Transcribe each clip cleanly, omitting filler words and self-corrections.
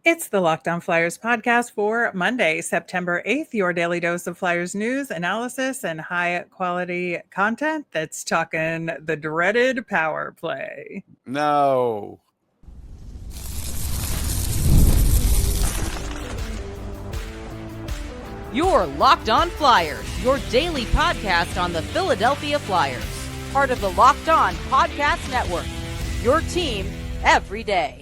It's the Locked On Flyers podcast for Monday, September 8th, your daily dose of Flyers news, analysis, and high quality content that's talking the dreaded power play. No. You're Locked On Flyers, your daily podcast on the Philadelphia Flyers. Part of the Locked On Podcast Network. Your team every day.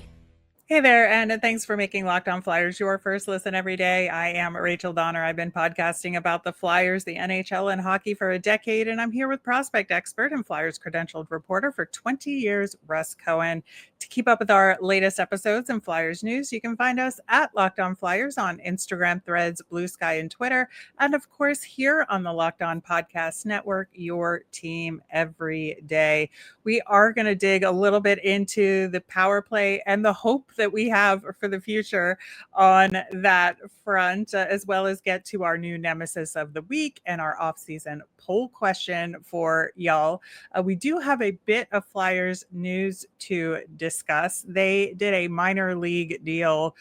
Hey there, and thanks for making Locked On Flyers your first listen every day. I am Rachel Donner. I've been podcasting about the Flyers, the NHL, and hockey for a decade, and I'm here with prospect expert and Flyers credentialed reporter for 20 years, Russ Cohen. To keep up with our latest episodes and Flyers news, you can find us at Locked On Flyers on Instagram, Threads, Blue Sky, and Twitter, and of course here on the Locked On Podcast Network, your team every day. We are going to dig a little bit into the power play and the hope that we have for the future on that front, as well as get to our new Nemesis of the week and our offseason poll question for y'all. We do have a bit of Flyers news to discuss. They did a minor league deal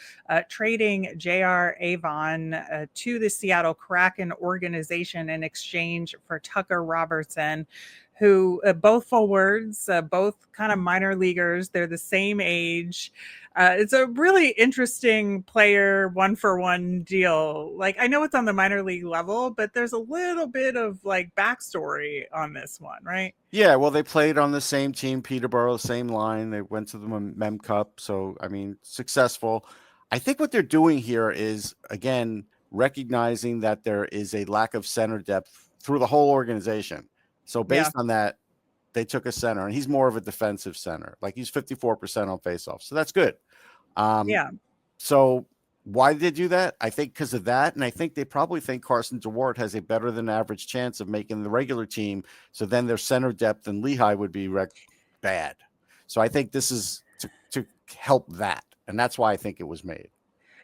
trading JR Avon to the Seattle Kraken organization in exchange for Tucker Robertson, who both forwards, both kind of minor leaguers. They're the same age. It's a really interesting player one-for-one deal. Like, I know it's on the minor league level, but there's a little bit of like backstory on this one, right? Yeah, well, they played on the same team, Peterborough, same line. They went to the Mem Cup. So, I mean, successful. I think what they're doing here is, again, recognizing that there is a lack of center depth through the whole organization. So based on that, they took a center, and he's more of a defensive center. Like, he's 54% on faceoff. So that's good. So why did they do that? I think because of that, and I think they probably think Carson DeWart has a better than average chance of making the regular team. So then their center depth in Lehigh would be bad. So I think this is to help that, and that's why I think it was made.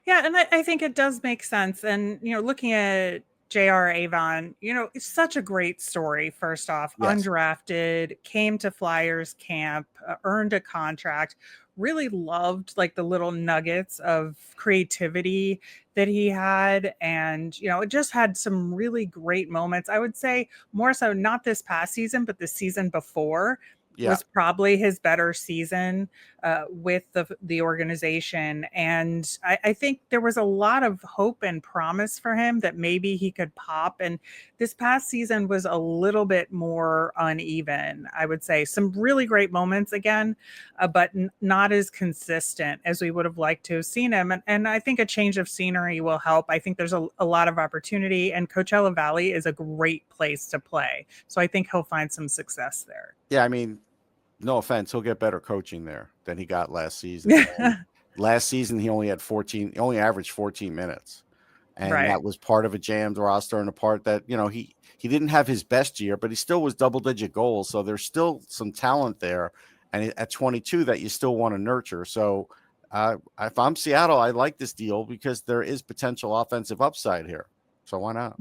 Yeah, and I think it does make sense. And, looking at JR Avon, it's such a great story. First off, Yes. Undrafted, came to Flyers camp, earned a contract, really loved like the little nuggets of creativity that he had. And, it just had some really great moments. I would say more so not this past season, but the season before was probably his better season with the organization. And I think there was a lot of hope and promise for him that maybe he could pop. And this past season was a little bit more uneven, I would say. Some really great moments again, but not as consistent as we would have liked to have seen him. And I think a change of scenery will help. I think there's a lot of opportunity, and Coachella Valley is a great place to play. So I think he'll find some success there. Yeah, I mean, no offense, he'll get better coaching there than he got last season. Last season, he only averaged 14 minutes. And that was part of a jammed roster, and a part that, he didn't have his best year, but he still was double-digit goals. So there's still some talent there. And at 22 that you still want to nurture. So if I'm Seattle, I like this deal because there is potential offensive upside here. So why not?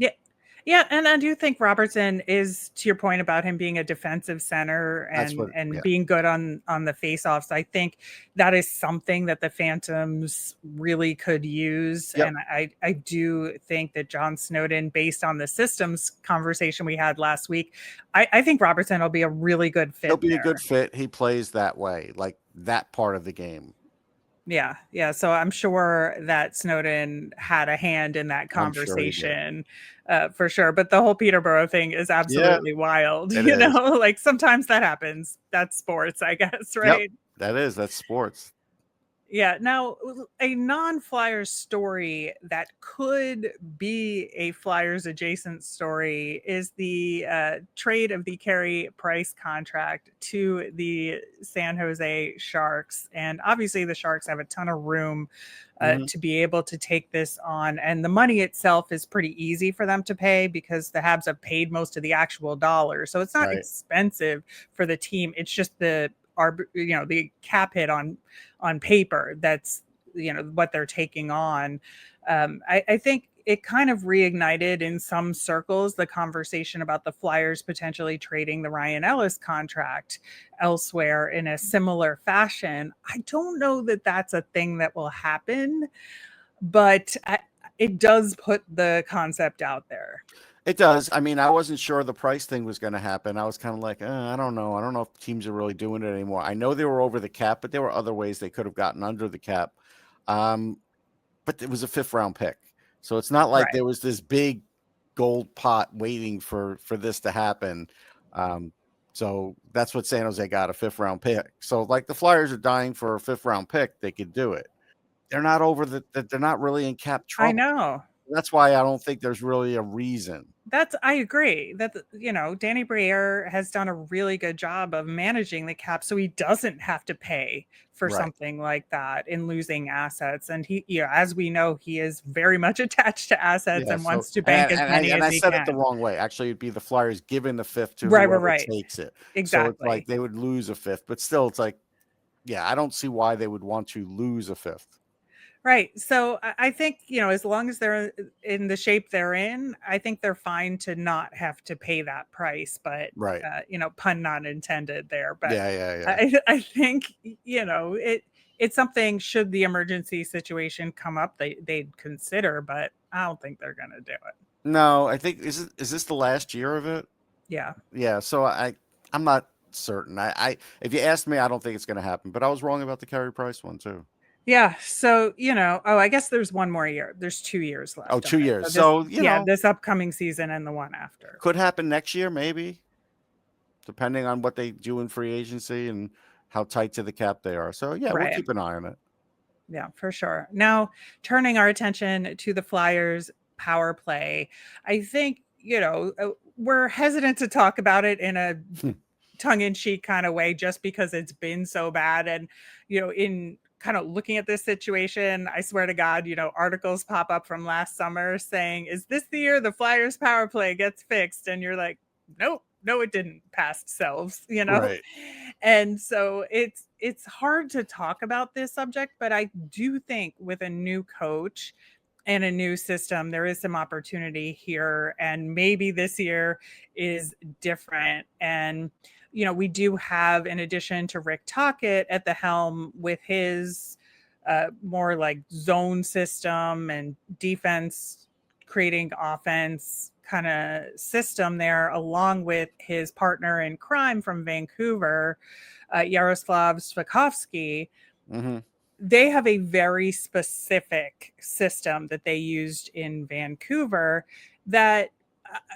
Yeah, and I do think Robertson is, to your point about him being a defensive center and being good on the faceoffs. I think that is something that the Phantoms really could use. Yep. And I do think that John Snowden, based on the systems conversation we had last week, I think Robertson will be a really good fit. He'll be a good fit. He plays that way, like that part of the game. Yeah. So I'm sure that Snowden had a hand in that conversation, for sure. But the whole Peterborough thing is absolutely wild. Like sometimes that happens. That's sports, I guess, right? Yep, that's sports. Yeah. Now, a non-Flyers story that could be a Flyers adjacent story is the trade of the Carey Price contract to the San Jose Sharks. And obviously the Sharks have a ton of room to be able to take this on. And the money itself is pretty easy for them to pay because the Habs have paid most of the actual dollars. So it's not expensive for the team. It's just the cap hit on paper that's what they're taking on. I think it kind of reignited in some circles the conversation about the Flyers potentially trading the Ryan Ellis contract elsewhere in a similar fashion. I don't know that that's a thing that will happen, but it does put the concept out there. It does. I mean, I wasn't sure the price thing was going to happen. I was kind of like, I don't know. I don't know if teams are really doing it anymore. I know they were over the cap, but there were other ways they could have gotten under the cap. But it was a 5th round pick. So it's not like Right. there was this big gold pot waiting for this to happen. So that's what San Jose got, a 5th round pick. So like the Flyers are dying for a 5th round pick, they could do it. They're not over they're not really in cap trouble. I know. That's why I don't think there's really a reason. I agree that, Danny Briere has done a really good job of managing the cap so he doesn't have to pay for Right. something like that in losing assets. And he, as we know, he is very much attached to assets and wants to bank as many as I he said can. it the wrong way. Actually, it'd be the Flyers giving the 5th to Right, whoever right. takes it. Exactly. So it's like they would lose a 5th, but still it's like, yeah, I don't see why they would want to lose a 5th. Right. So I think, as long as they're in the shape they're in, I think they're fine to not have to pay that price. But, Right. Pun not intended there. But Yeah. I think, it's something, should the emergency situation come up, they'd consider, but I don't think they're going to do it. No, I think, is this the last year of it? Yeah. Yeah. So I'm not certain. If you asked me, I don't think it's going to happen, but I was wrong about the Carey Price one too. Yeah. So, I guess there's one more year. There's 2 years left. Oh, 2 years. So, So, this upcoming season and the one after. Could happen next year, maybe, depending on what they do in free agency and how tight to the cap they are. So, yeah, Right. we'll keep an eye on it. Yeah, for sure. Now, turning our attention to the Flyers power play, I think, we're hesitant to talk about it in a tongue-in-cheek kind of way just because it's been so bad. And, in kind of looking at this situation, I swear to God, articles pop up from last summer saying, is this the year the Flyers power play gets fixed? And you're like, nope. No, it didn't. Past selves, Right. And so it's hard to talk about this subject, but I do think with a new coach and a new system, there is some opportunity here, and maybe this year is different. And we do have, in addition to Rick Tocchet at the helm with his more like zone system and defense creating offense kind of system there, along with his partner in crime from Vancouver, Yaroslav Svakovsky. Mm-hmm. They have a very specific system that they used in Vancouver that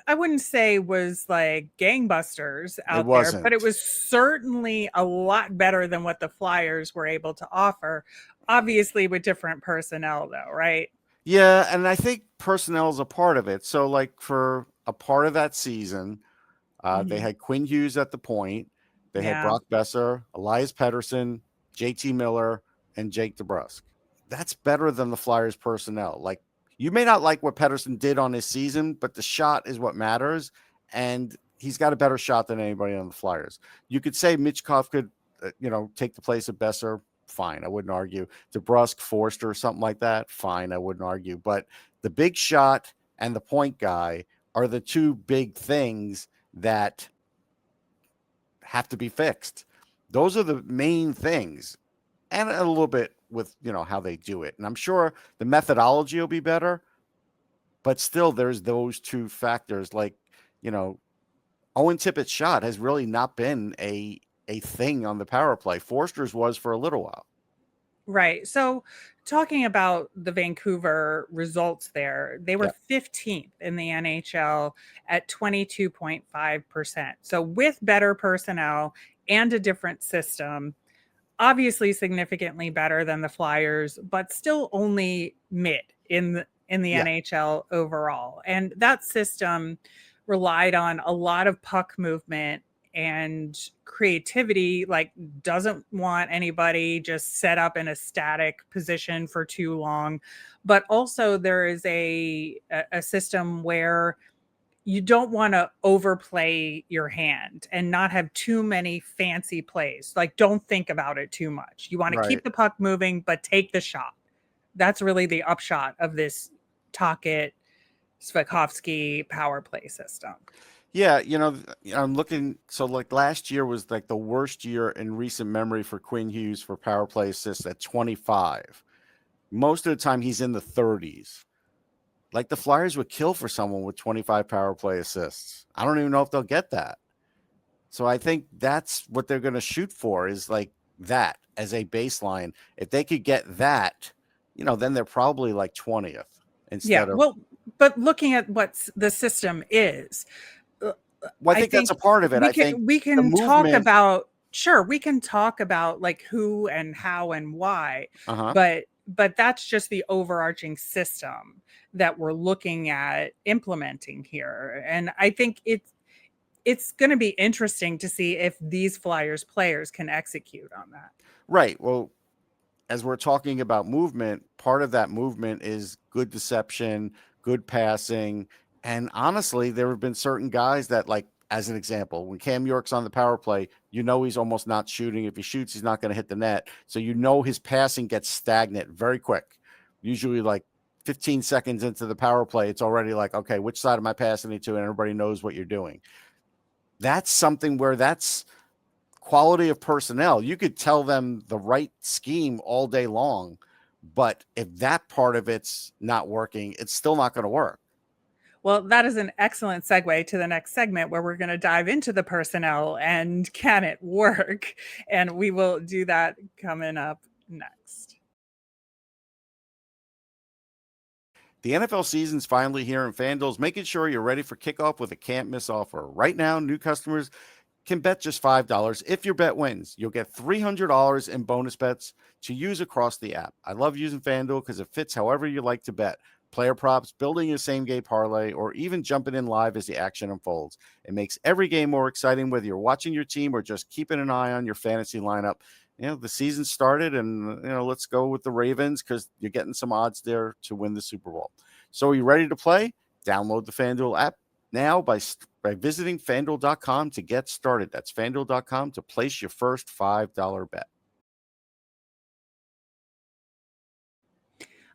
I wouldn't say was like gangbusters out there, but it was certainly a lot better than what the Flyers were able to offer, obviously with different personnel though, right? Yeah, and I think personnel is a part of it. So, like, for a part of that season, they had Quinn Hughes at the point. They had Brock Besser, Elias Pettersson, JT Miller, and Jake DeBrusk. That's better than the Flyers personnel. Like, you may not like what Pettersson did on his season, but the shot is what matters, and he's got a better shot than anybody on the Flyers. You could say Michkov could, take the place of Besser. Fine, I wouldn't argue. DeBrusk, Forster, something like that, fine, I wouldn't argue. But the big shot and the point guy are the two big things that have to be fixed. Those are the main things. And a little bit with, how they do it. And I'm sure the methodology will be better, but still there's those two factors. Like, Owen Tippett's shot has really not been a thing on the power play. Forster's was for a little while. Right. So talking about the Vancouver results there, they were 15th in the NHL at 22.5%. So with better personnel and a different system, obviously significantly better than the Flyers, but still only mid in the NHL overall. And that system relied on a lot of puck movement and creativity, like doesn't want anybody just set up in a static position for too long. But also there is a system where you don't want to overplay your hand and not have too many fancy plays. Like, don't think about it too much. You want to keep the puck moving, but take the shot. That's really the upshot of this Tocchet Svikovsky power play system. Yeah, I'm looking. So, like last year was like the worst year in recent memory for Quinn Hughes for power play assists at 25. Most of the time, he's in the 30s. Like the Flyers would kill for someone with 25 power play assists. I don't even know if they'll get that. So I think that's what they're going to shoot for, is like that as a baseline. If they could get that, then they're probably like 20th instead of. Well, but looking at what the system is, Well, I think that's a part of it. I think we the can talk movement. about, sure, we can talk about like who and how and why, but that's just the overarching system that we're looking at implementing here. And I think it's going to be interesting to see if these Flyers players can execute on that. Right. Well, as we're talking about movement, part of that movement is good deception, good passing. And honestly, there have been certain guys that, like, as an example, when Cam York's on the power play, he's almost not shooting. If he shoots, he's not going to hit the net. So his passing gets stagnant very quick. Usually like 15 seconds into the power play, it's already like, okay, which side am I passing it to? And everybody knows what you're doing. That's something where that's quality of personnel. You could tell them the right scheme all day long, but if that part of it's not working, it's still not going to work. Well, that is an excellent segue to the next segment, where we're going to dive into the personnel and can it work? And we will do that coming up next. The NFL season's finally here, and FanDuel's making sure you're ready for kickoff with a can't miss offer. Right now, new customers can bet just $5. If your bet wins, you'll get $300 in bonus bets to use across the app. I love using FanDuel because it fits however you like to bet. Player props, building a same-game parlay, or even jumping in live as the action unfolds. It makes every game more exciting, whether you're watching your team or just keeping an eye on your fantasy lineup. The season started, and, let's go with the Ravens because you're getting some odds there to win the Super Bowl. So are you ready to play? Download the FanDuel app now by visiting FanDuel.com to get started. That's FanDuel.com to place your first $5 bet.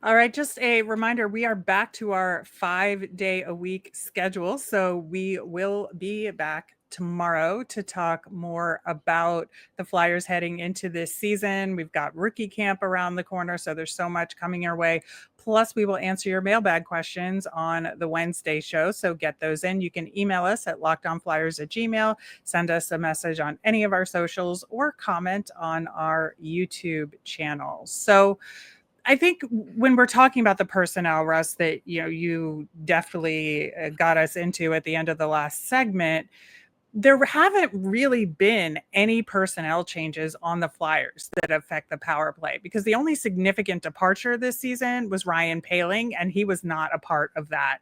All right, just a reminder, we are back to our 5-day-a-week schedule. So we will be back tomorrow to talk more about the Flyers heading into this season. We've got rookie camp around the corner, so there's so much coming your way. Plus, we will answer your mailbag questions on the Wednesday show. So get those in. You can email us at lockedonflyers@gmail.com, send us a message on any of our socials, or comment on our YouTube channel. So I think when we're talking about the personnel, Russ, that you definitely got us into at the end of the last segment, there haven't really been any personnel changes on the Flyers that affect the power play, because the only significant departure this season was Ryan Poehling, and he was not a part of that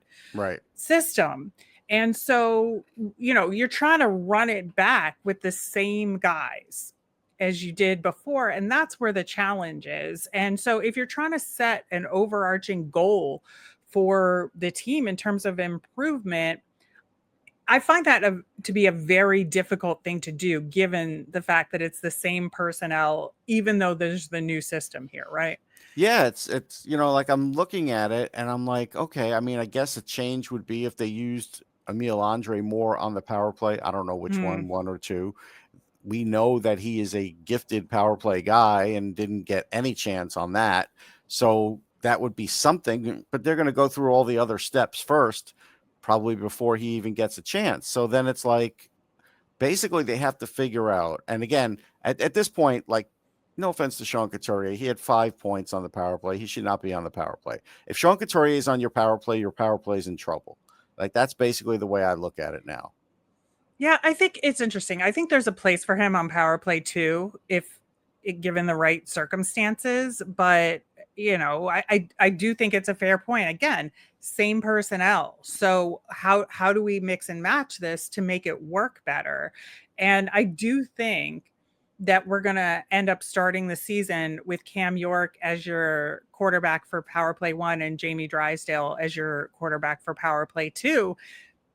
system. And so, you're trying to run it back with the same guys as you did before, and that's where the challenge is. And so if you're trying to set an overarching goal for the team in terms of improvement, I find that to be a very difficult thing to do, given the fact that it's the same personnel, even though there's the new system here, right? Yeah, it's like I'm looking at it and I'm like, okay, I mean, I guess a change would be if they used Emil Andre more on the power play. I don't know which one or two. We know that he is a gifted power play guy and didn't get any chance on that. So that would be something, but they're going to go through all the other steps first, probably before he even gets a chance. So then it's like, basically they have to figure out. And again, at this point, like, no offense to Sean Couturier, he had 5 points on the power play. He should not be on the power play. If Sean Couturier is on your power play is in trouble. Like, that's basically the way I look at it now. Yeah, I think it's interesting. I think there's a place for him on power play too, if given the right circumstances. But I do think it's a fair point. Again, same personnel. So how do we mix and match this to make it work better? And I do think that we're going to end up starting the season with Cam York as your quarterback for power play 1 and Jamie Drysdale as your quarterback for power play 2.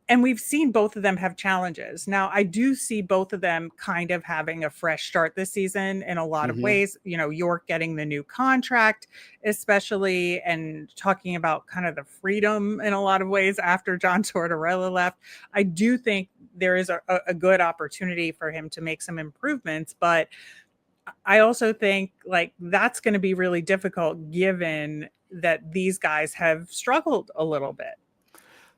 And we've seen both of them have challenges. Now, I do see both of them kind of having a fresh start this season in a lot of Mhm. ways. York getting the new contract, especially, and talking about kind of the freedom in a lot of ways after John Tortorella left. I do think there is a good opportunity for him to make some improvements, but I also think like that's going to be really difficult given that these guys have struggled a little bit.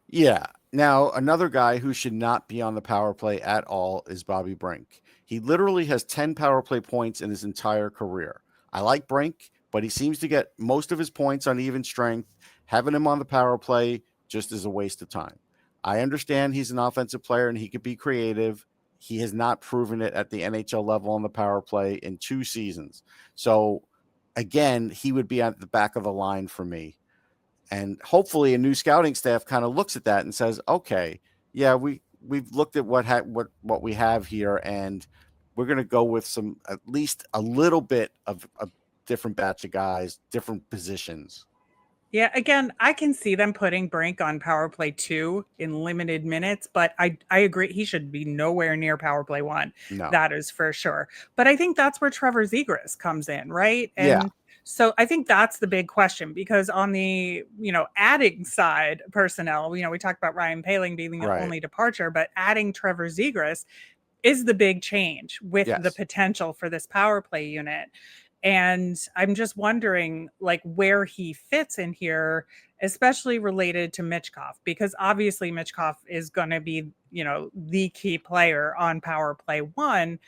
Yeah. Now, another guy who should not be on the power play at all is Bobby Brink. He literally has 10 power play points in his entire career. I like Brink, but he seems to get most of his points on even strength. Having him on the power play just is a waste of time. I understand he's an offensive player and he could be creative. He has not proven it at the NHL level on the power play in 2 seasons. So, again, he would be at the back of the line for me. And hopefully a new scouting staff kind of looks at that and says, okay, yeah, we've looked at what we have here, and we're going to go with some, at least a little bit of a different batch of guys, different positions. Yeah, again, I can see them putting Brink on power play 2 in limited minutes, but I agree he should be nowhere near power play 1. No. That is for sure. But I think that's where Trevor Zegras comes in, right? Yeah. And so I think that's the big question because on the, adding side personnel, we talked about Ryan Poehling being the Right. only departure, but adding Trevor Zegras is the big change with the Yes. potential for this power play unit. And I'm just wondering like where he fits in here, especially related to Michkov, because obviously Michkov is going to be, the key player on power play 1,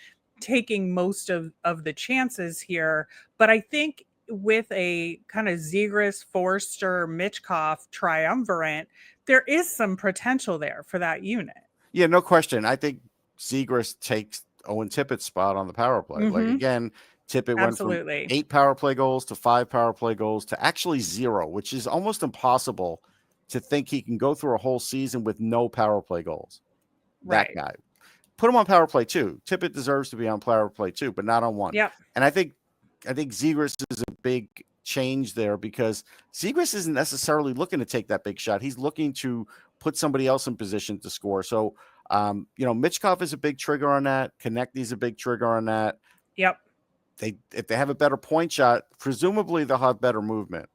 taking most of the chances here. But I think with a kind of Zegras, Forster, Michkov triumvirate, there is some potential there for that unit. Yeah, no question. I think Zegras takes Owen Tippett's spot on the power play. Like, Mm-hmm. again, Tippett went from Absolutely. 8 power play goals to 5 power play goals to actually 0, which is almost impossible to think he can go through a whole season with no power play goals. That Right. guy. Put him on power play 2. Tippett deserves to be on power play 2, but not on 1. Yep. And I think Zegras is a big change there because Zegras isn't necessarily looking to take that big shot. He's looking to put somebody else in position to score. So, Michkov is a big trigger on that. Konechny's a big trigger on that. Yep. If they have a better point shot, presumably they'll have better movement.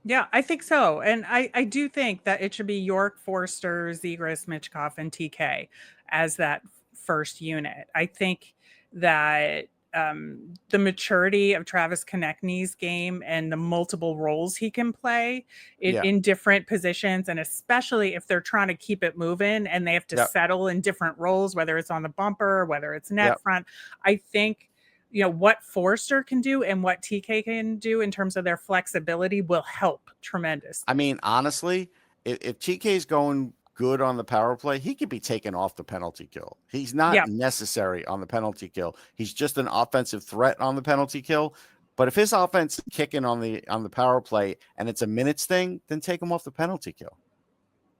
Yeah, I think so. And I do think that it should be York, Forster, Zegras, Michkov, and TK as that first unit. I think that the maturity of Travis Konechny's game and the multiple roles he can play Yeah. in different positions, and especially if they're trying to keep it moving and they have to Yep. settle in different roles, whether it's on the bumper, whether it's net Yep. front, I think what Forster can do and what TK can do in terms of their flexibility will help tremendously. I mean, honestly, if TK is going good on the power play, he could be taken off the penalty kill. He's not necessary on the penalty kill. He's just an offensive threat on the penalty kill. But if his offense is kicking on the power play and it's a minutes thing, then take him off the penalty kill.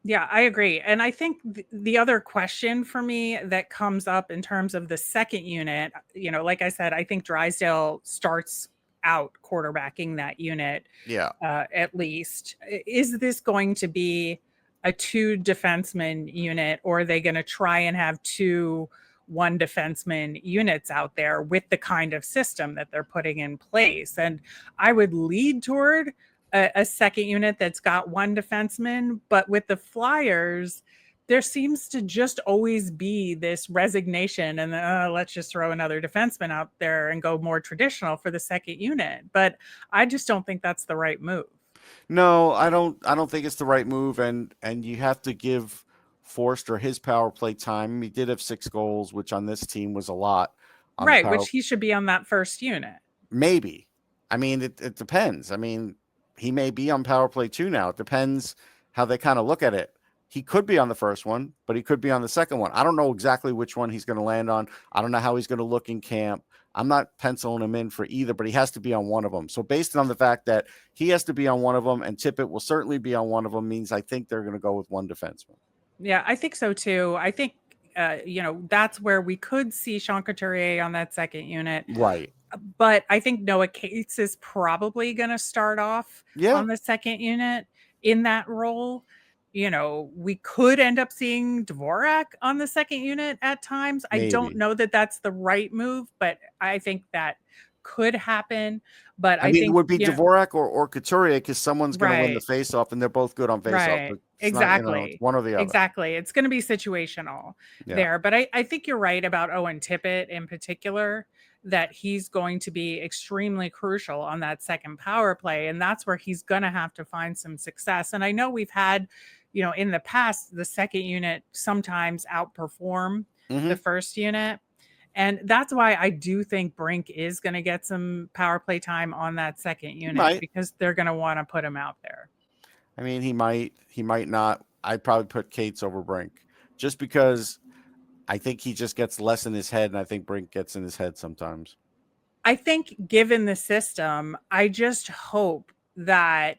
Yeah, I agree. And I think the other question for me that comes up in terms of the second unit, like I said, I think Drysdale starts out quarterbacking that unit. Yeah. At least. Is this going to be a 2 defenseman unit, or are they going to try and have 2 1 defenseman units out there with the kind of system that they're putting in place? And I would lead toward a second unit that's got 1 defenseman, but with the Flyers, there seems to just always be this resignation and let's just throw another defenseman out there and go more traditional for the second unit. But I just don't think that's the right move. No, I don't think it's the right move, and you have to give Forster his power play time. He did have 6 goals, which on this team was a lot. Right, which he should be on that first unit. Maybe. I mean, it depends. I mean, he may be on power play 2 now. It depends how they kind of look at it. He could be on the first one, but he could be on the second one. I don't know exactly which one he's going to land on. I don't know how he's going to look in camp. I'm not penciling him in for either, but he has to be on one of them. So based on the fact that he has to be on one of them and Tippett will certainly be on one of them means I think they're going to go with 1 defenseman. Yeah, I think so too. I think, that's where we could see Sean Couturier on that second unit. Right. But I think Noah Cates is probably going to start off on the second unit in that role. we could end up seeing Dvorak on the second unit at times. I don't Maybe. know that that's the right move, but I think that could happen. But I I mean, it think, would be Dvorak or Couturier because someone's going to win the right, faceoff, and they're both good on faceoff. right, But it's not, it's exactly. one or the other. Exactly. It's going to be situational Yeah. there. But I think you're right about Owen Tippett in particular, that he's going to be extremely crucial on that second power play. And that's where he's going to have to find some success. And I know we've had, in the past, the second unit sometimes outperform the first unit. And that's why I do think Brink is going to get some power play time on that second unit, because they're going to want to put him out there. I mean, he might not. I'd probably put Cates over Brink just because I think he just gets less in his head, and I think Brink gets in his head sometimes. I think given the system, I just hope that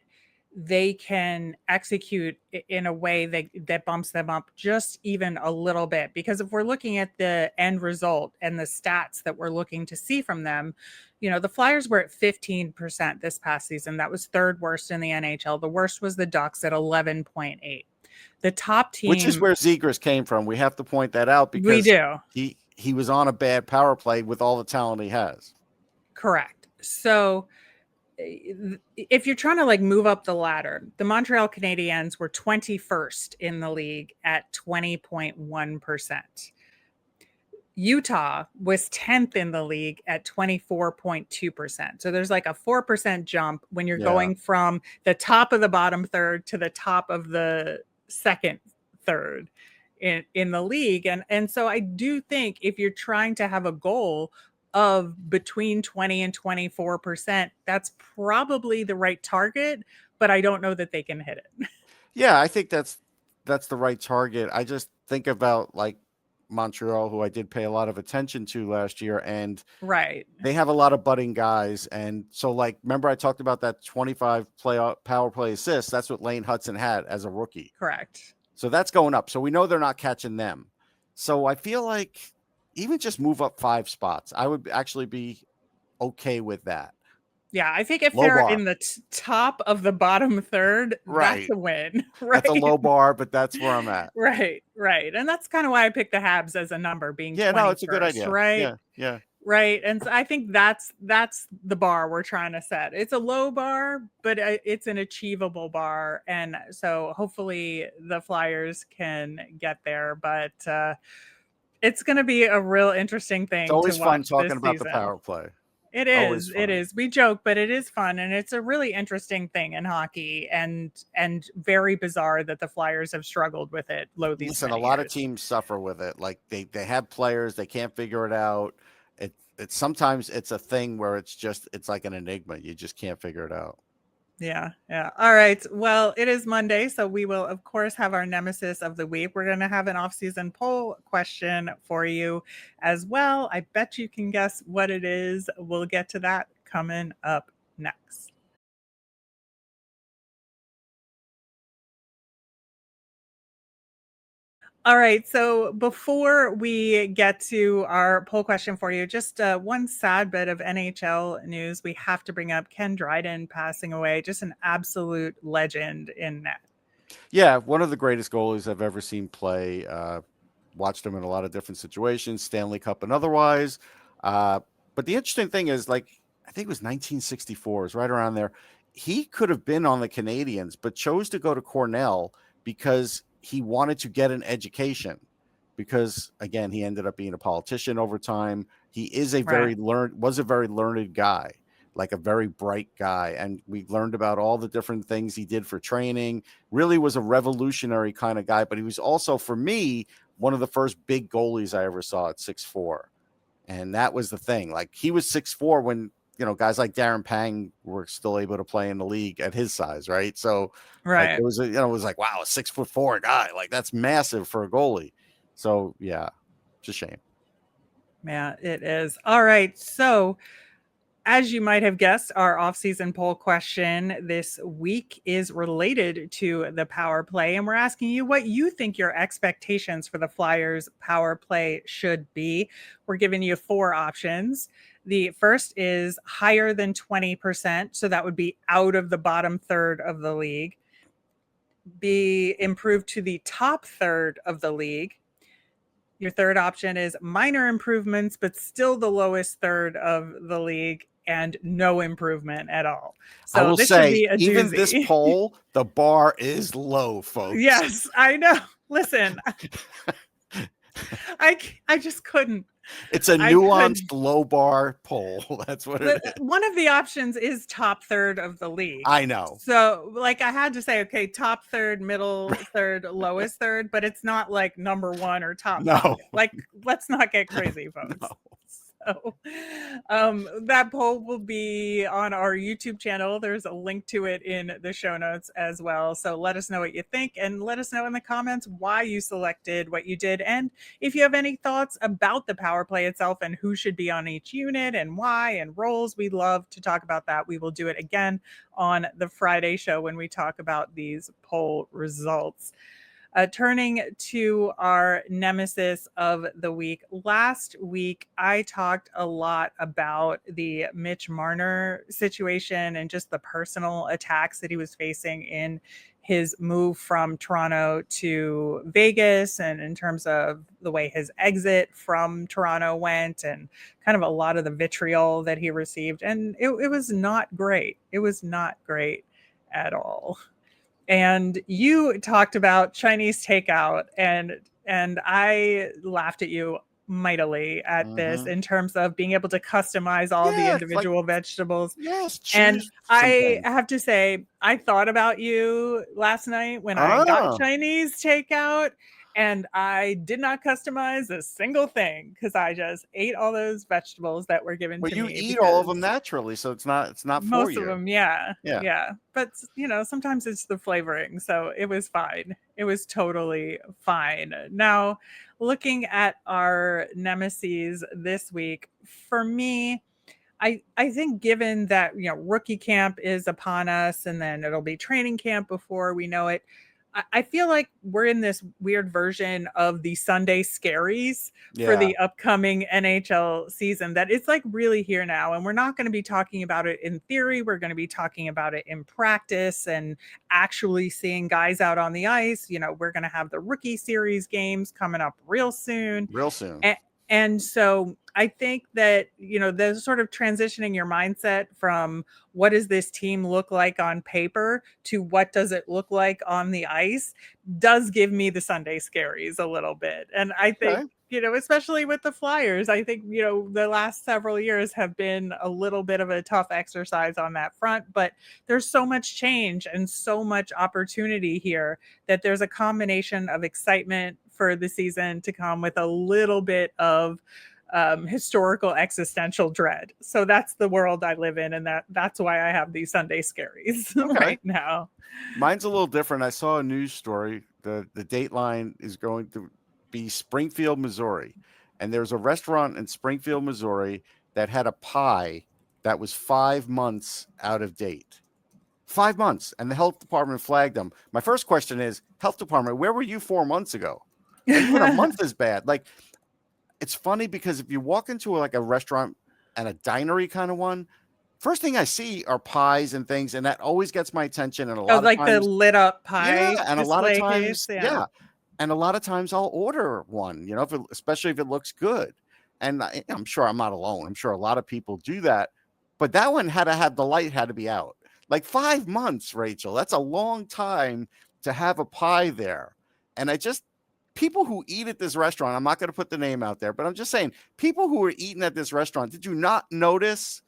they can execute in a way that bumps them up just even a little bit. Because if we're looking at the end result and the stats that we're looking to see from them, the Flyers were at 15% this past season. That was third worst in the NHL. The worst was the Ducks at 11.8. The top team, which is where Zegras came from. We have to point that out because we do. He was on a bad power play with all the talent he has. Correct. So if you're trying to move up the ladder, the Montreal Canadiens were 21st in the league at 20.1%. Utah was 10th in the league at 24.2%. So there's a 4% jump when you're going from the top of the bottom third to the top of the second third in the league. And so I do think if you're trying to have a goal of between 20 and 24%, that's probably the right target, but I don't know that they can hit it. Yeah, I think that's the right target. I just think about Montreal, who I did pay a lot of attention to last year, and right, they have a lot of budding guys. And so remember I talked about that 25 power play assists. That's what Lane Hudson had as a rookie. Correct. So that's going up. So we know they're not catching them. So I feel like even just move up 5 spots, I would actually be okay with that. Yeah, I think if low they're bar. In the top of the bottom third, right, that's a win. Right? That's a low bar, but that's where I'm at. Right. And that's kind of why I picked the Habs as a number, being 21st, no, it's a good idea. right? Yeah. Right. And so I think that's the bar we're trying to set. It's a low bar, but it's an achievable bar. And so hopefully the Flyers can get there. But it's going to be a real interesting thing. It's always to fun watch talking about season. the power play. It is. It is. We joke, but it is fun, and it's a really interesting thing in hockey, and very bizarre that the Flyers have struggled with it. Listen, a lot of teams suffer with it. They have players, they can't figure it out. It's sometimes it's a thing where it's like an enigma. You just can't figure it out. Yeah. All right. Well, it is Monday, so we will, of course, have our Nemesis of the week. We're going to have an off-season poll question for you as well. I bet you can guess what it is. We'll get to that coming up next. All right. So before we get to our poll question for you, just one sad bit of NHL news we have to bring up. Ken Dryden passing away, just an absolute legend in net. Yeah, one of the greatest goalies I've ever seen play. Watched him in a lot of different situations, Stanley Cup and otherwise. But the interesting thing is, I think it was 1964, is right around there. He could have been on the Canadiens, but chose to go to Cornell because he wanted to get an education, because again, he ended up being a politician over time. He is a very learned guy, a very bright guy. And we learned about all the different things he did for training. Really was a revolutionary kind of guy, but he was also, for me, one of the first big goalies I ever saw at 6'4". And that was the thing. He was 6'4" when, guys like Darren Pang were still able to play in the league at his size. Right. So it was, it was wow, a 6'4" guy, that's massive for a goalie. So yeah, it's a shame. Yeah, it is. All right. So as you might have guessed, our off-season poll question this week is related to the power play. And we're asking you what you think your expectations for the Flyers power play should be. We're giving you 4 options. The first is higher than 20%. So that would be out of the bottom third of the league. be improved to the top third of the league. Your third option is minor improvements, but still the lowest third of the league and no improvement at all. So I will this should say, be a even doozy. this poll, the bar is low, folks. Yes, I know. Listen, I just couldn't. It's a nuanced low bar poll. That's what it is. One of the options is top third of the league. I know. So like I had to say, okay, top third, middle third, lowest third, but it's not like number one or top. No. Five. Like, let's not get crazy, folks. No. So that poll will be on our YouTube channel. There's a link to it in the show notes as well. So let us know what you think and let us know in the comments why you selected what you did. And if you have any thoughts about the power play itself and who should be on each unit and why and roles, we'd love to talk about that. We will do it again on the Friday show when we talk about these poll results. Turning to our nemesis of the week. Last week, I talked a lot about the Mitch Marner situation and just the personal attacks that he was facing in his move from Toronto to Vegas, and in terms of the way his exit from Toronto went and kind of a lot of the vitriol that he received. And it was not great. It was not great at all. And you talked about Chinese takeout, and I laughed at you mightily at this in terms of being able to customize all the individual vegetables. Yes, and I have to say, I thought about you last night when I got Chinese takeout, and I did not customize a single thing because I just ate all those vegetables that were given to me. Well, you eat all of them naturally, so it's not for you. Most of them, yeah. But sometimes it's the flavoring, so it was fine. It was totally fine. Now, looking at our nemesis this week, for me, I think given that rookie camp is upon us, and then it'll be training camp before we know it, I feel like we're in this weird version of the Sunday scaries for the upcoming NHL season that it's like really here now. And we're not going to be talking about it in theory. We're going to be talking about it in practice and actually seeing guys out on the ice. We're going to have the rookie series games coming up real soon. And so I think that, the sort of transitioning your mindset from what does this team look like on paper to what does it look like on the ice does give me the Sunday scaries a little bit. And I think, especially with the Flyers, I think, the last several years have been a little bit of a tough exercise on that front, but there's so much change and so much opportunity here that there's a combination of excitement for the season to come with a little bit of historical existential dread. So that's the world I live in, and that's why I have these Sunday scaries right now. Mine's a little different. I saw a news story. The dateline is going to be Springfield, Missouri, and there's a restaurant in Springfield, Missouri that had a pie that was 5 months out of date. 5 months, and the health department flagged them. My first question is, health department, where were you 4 months ago? Even a month is bad. Like, it's funny because if you walk into like a restaurant and a dinery kind of one, first thing I see are pies and things, and that always gets my attention. And a lot of like times, the lit up pie, and a lot of times, case, and a lot of times I'll order one, especially if it looks good. And I'm sure I'm not alone. I'm sure a lot of people do that, but that one had to have the light had to be out. Like 5 months, Rachel. That's a long time to have a pie there, and people who eat at this restaurant, I'm not going to put the name out there, but I'm just saying, people who are eating at this restaurant, did you not notice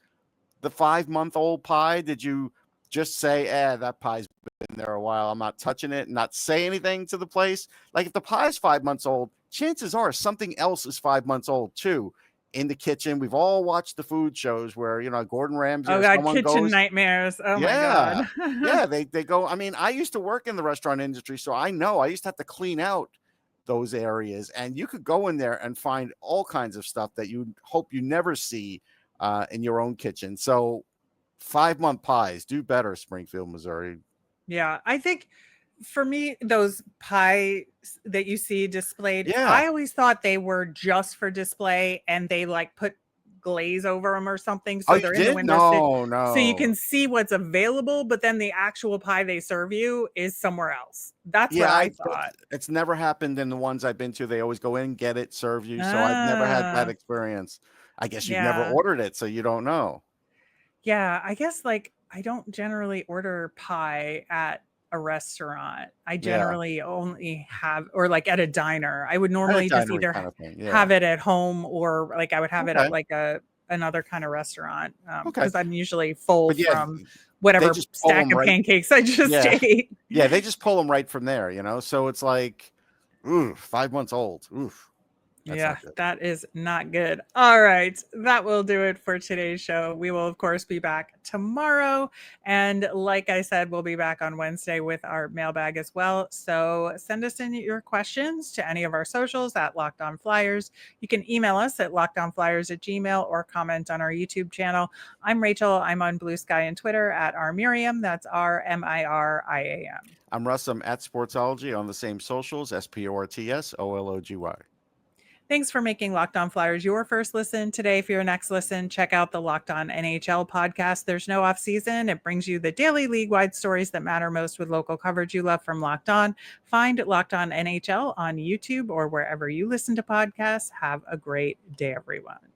the 5-month-old pie? Did you just say, that pie's been there a while, I'm not touching it, and not say anything to the place? Like, if the pie is 5 months old, chances are something else is 5 months old too in the kitchen. We've all watched the food shows where, Gordon Ramsay or someone kitchen goes, nightmares. Oh my God. they go. I mean, I used to work in the restaurant industry, so I know I used to have to clean out those areas, and you could go in there and find all kinds of stuff that you hope you never see in your own kitchen. So 5-month pies, do better, Springfield, Missouri. Yeah, I think for me, those pies that you see displayed, I always thought they were just for display, and they like put glaze over them or something. Oh, So you they're in the did? window seat. No, So you no. can see what's available, but then the actual pie they serve you is somewhere else. That's what Yeah, I thought. it's never happened in the ones I've been to. They always go in, get it, serve you. So I've never had that Ah, experience. I guess you've never yeah. ordered it, so you don't know. Yeah, I guess like I don't generally order pie at a restaurant. I Yeah, generally only have, or like at a diner. I would at a normally just dinery either kind of thing. have Yeah. it at home or like I would have it at Okay. like a another kind of restaurant Okay. because I'm usually full But yeah, from they whatever just pull stack them of right. pancakes I just Yeah. ate. Yeah, they just pull them right from there, you know? So it's like, ooh, 5 months old. Oof. That's Yeah, not good. that is not good. All right. That will do it for today's show. We will, of course, be back tomorrow. And like I said, we'll be back on Wednesday with our mailbag as well. So send us in your questions to any of our socials at Locked On Flyers. You can email us at lockedonflyers@gmail or comment on our YouTube channel. I'm Rachel. I'm on Blue Sky and Twitter at rmiriam. That's RMIRIAM. I'm Russ. I'm at Sportsology on the same socials, SPORTSOLOGY. Thanks for making Locked On Flyers your first listen. Today, for your next listen, check out the Locked On NHL podcast. There's no off season. It brings you the daily league-wide stories that matter most with local coverage you love from Locked On. Find Locked On NHL on YouTube or wherever you listen to podcasts. Have a great day, everyone.